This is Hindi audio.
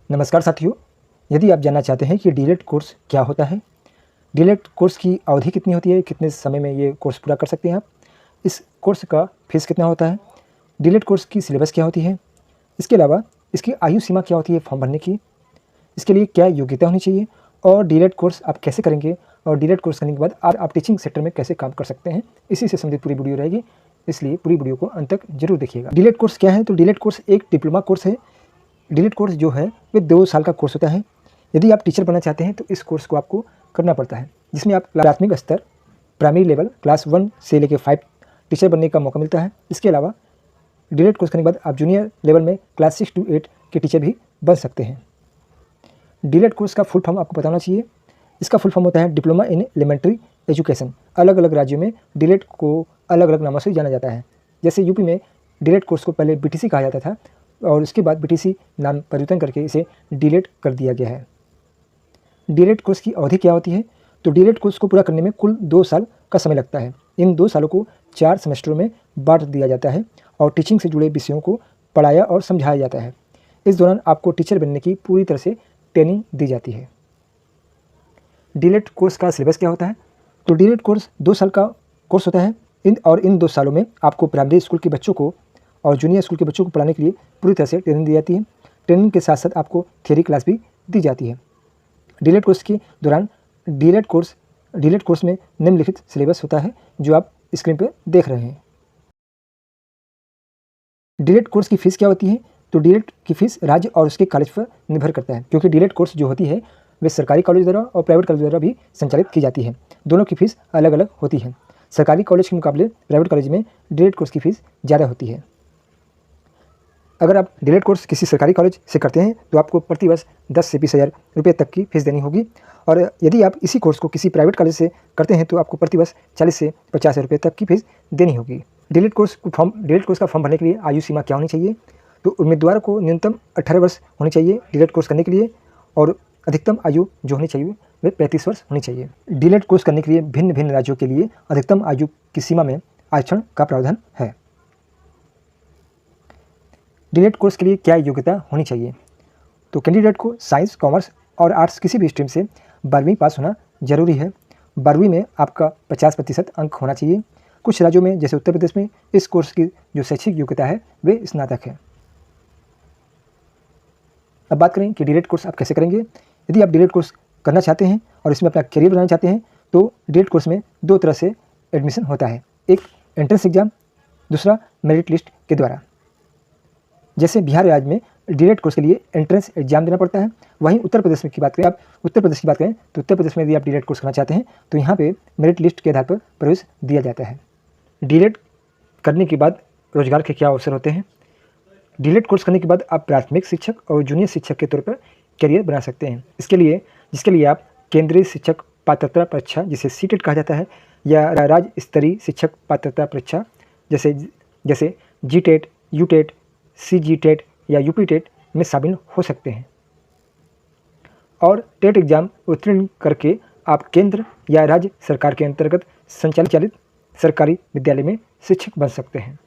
नमस्कार साथियों, यदि आप जानना चाहते हैं कि डीएलएड कोर्स क्या होता है, डीएलएड कोर्स की अवधि कितनी होती है, कितने समय में ये कोर्स पूरा कर सकते हैं आप, इस कोर्स का फीस कितना होता है, डीएलएड कोर्स की सिलेबस क्या होती है, इसके अलावा इसकी आयु सीमा क्या होती है फॉर्म भरने की, इसके लिए क्या योग्यता होनी चाहिए और डीएलएड कोर्स आप कैसे करेंगे और डीएलएड कोर्स करने के बाद आप टीचिंग सेक्टर में कैसे काम कर सकते हैं, इसी से संबंधित पूरी वीडियो रहेगी। इसलिए पूरी वीडियो को अंत तक जरूर देखिएगा। डीएलएड कोर्स क्या है? तो डीएलएड कोर्स एक डिप्लोमा कोर्स है। डीएलएड कोर्स जो है वे 2 साल का कोर्स होता है। यदि आप टीचर बनना चाहते हैं तो इस कोर्स को आपको करना पड़ता है, जिसमें आप प्राथमिक स्तर प्राइमरी लेवल क्लास 1 से लेकर 5 टीचर बनने का मौका मिलता है। इसके अलावा डीएलएड कोर्स करने के बाद आप जूनियर लेवल में क्लास 6 to 8 के टीचर भी बन सकते हैं। डीएलएड कोर्स का फुल फॉर्म आपको बताना चाहिए। इसका फुल फॉर्म होता है डिप्लोमा इन एलिमेंट्री एजुकेशन। अलग अलग राज्यों में डीएलएड को अलग अलग नामों से जाना जाता है। जैसे यूपी में डीएलएड कोर्स को पहले बीटीसी कहा जाता था और उसके बाद बीटीसी नाम परिवर्तन करके इसे डीएलएड कर दिया गया है। डीएलएड कोर्स की अवधि क्या होती है? तो डीएलएड कोर्स को पूरा करने में कुल 2 साल का समय लगता है। इन 2 सालों को 4 सेमेस्टरों में बांट दिया जाता है और टीचिंग से जुड़े विषयों को पढ़ाया और समझाया जाता है। इस दौरान आपको टीचर बनने की पूरी तरह से ट्रेनिंग दी जाती है। डीएलएड कोर्स का सिलेबस क्या होता है? तो डीएलएड कोर्स 2 साल का कोर्स होता है। इन 2 सालों में आपको प्राइमरी स्कूल के बच्चों को और जूनियर स्कूल के बच्चों को पढ़ाने के लिए पूरी तरह से ट्रेनिंग दी जाती है। ट्रेनिंग के साथ साथ आपको थियरी क्लास भी दी जाती है। डीएलएड कोर्स के दौरान डीएलएड कोर्स में निम्नलिखित सिलेबस होता है जो आप स्क्रीन पर देख रहे हैं। डीएलएड कोर्स की फ़ीस क्या होती है? तो डीएलएड की फ़ीस राज्य और उसके कॉलेज पर निर्भर करता है, क्योंकि डीएलएड कोर्स जो होती है वे सरकारी कॉलेज द्वारा और प्राइवेट कॉलेज द्वारा भी संचालित की जाती है। दोनों की फ़ीस अलग अलग होती है। सरकारी कॉलेज के मुकाबले प्राइवेट कॉलेज में डीएलएड कोर्स की फ़ीस ज़्यादा होती है। अगर आप डीएलएड कोर्स किसी सरकारी कॉलेज से करते हैं तो आपको प्रतिवर्ष 10 से 20 हज़ार रुपये तक की फीस देनी होगी, और यदि आप इसी कोर्स को किसी प्राइवेट कॉलेज से करते हैं तो आपको प्रतिवर्ष 40 से 50 हज़ार रुपये तक की फीस देनी होगी। डीएलएड कोर्स का फॉर्म भरने के लिए आयु सीमा क्या होनी चाहिए? तो उम्मीदवार को न्यूनतम 18 वर्ष होनी चाहिए डीएलएड कोर्स करने के लिए, और अधिकतम आयु जो होनी चाहिए वे 35 वर्ष होनी चाहिए। डीएलएड कोर्स करने के लिए भिन्न भिन्न राज्यों के लिए अधिकतम आयु की सीमा में आरक्षण का प्रावधान है। डीएलएड कोर्स के लिए क्या योग्यता होनी चाहिए? तो कैंडिडेट को साइंस, कॉमर्स और आर्ट्स किसी भी स्ट्रीम से 12वीं पास होना जरूरी है। 12वीं में आपका 50% अंक होना चाहिए। कुछ राज्यों में जैसे उत्तर प्रदेश में इस कोर्स की जो शैक्षिक योग्यता है वे स्नातक है। अब बात करें कि डीएलएड कोर्स आप कैसे करेंगे। यदि आप डीएलएड कोर्स करना चाहते हैं और इसमें अपना करियर बनाना चाहते हैं तो डीएलएड कोर्स में 2 तरह से एडमिशन होता है, एक एंट्रेंस एग्जाम, दूसरा मेरिट लिस्ट के द्वारा। जैसे बिहार राज्य में डीएलएड कोर्स के लिए एंट्रेंस एग्जाम देना पड़ता है। वहीं उत्तर प्रदेश में की बात करें तो उत्तर प्रदेश में यदि आप डीएलएड कोर्स करना चाहते हैं तो यहाँ पे मेरिट लिस्ट के आधार पर प्रवेश दिया जाता है। डीएलएड करने के बाद रोजगार के क्या अवसर होते हैं? डीएलएड कोर्स करने के बाद आप प्राथमिक शिक्षक और जूनियर शिक्षक के तौर पर करियर बना सकते हैं। जिसके लिए आप केंद्रीय शिक्षक पात्रता परीक्षा, जिसे सीटेट कहा जाता है, या राज्य स्तरीय शिक्षक पात्रता परीक्षा जैसे जीटेट, यूटेट, सीजीटेट या यूपीटेट में शामिल हो सकते हैं, और टेट एग्जाम उत्तीर्ण करके आप केंद्र या राज्य सरकार के अंतर्गत संचालित सरकारी विद्यालय में शिक्षक बन सकते हैं।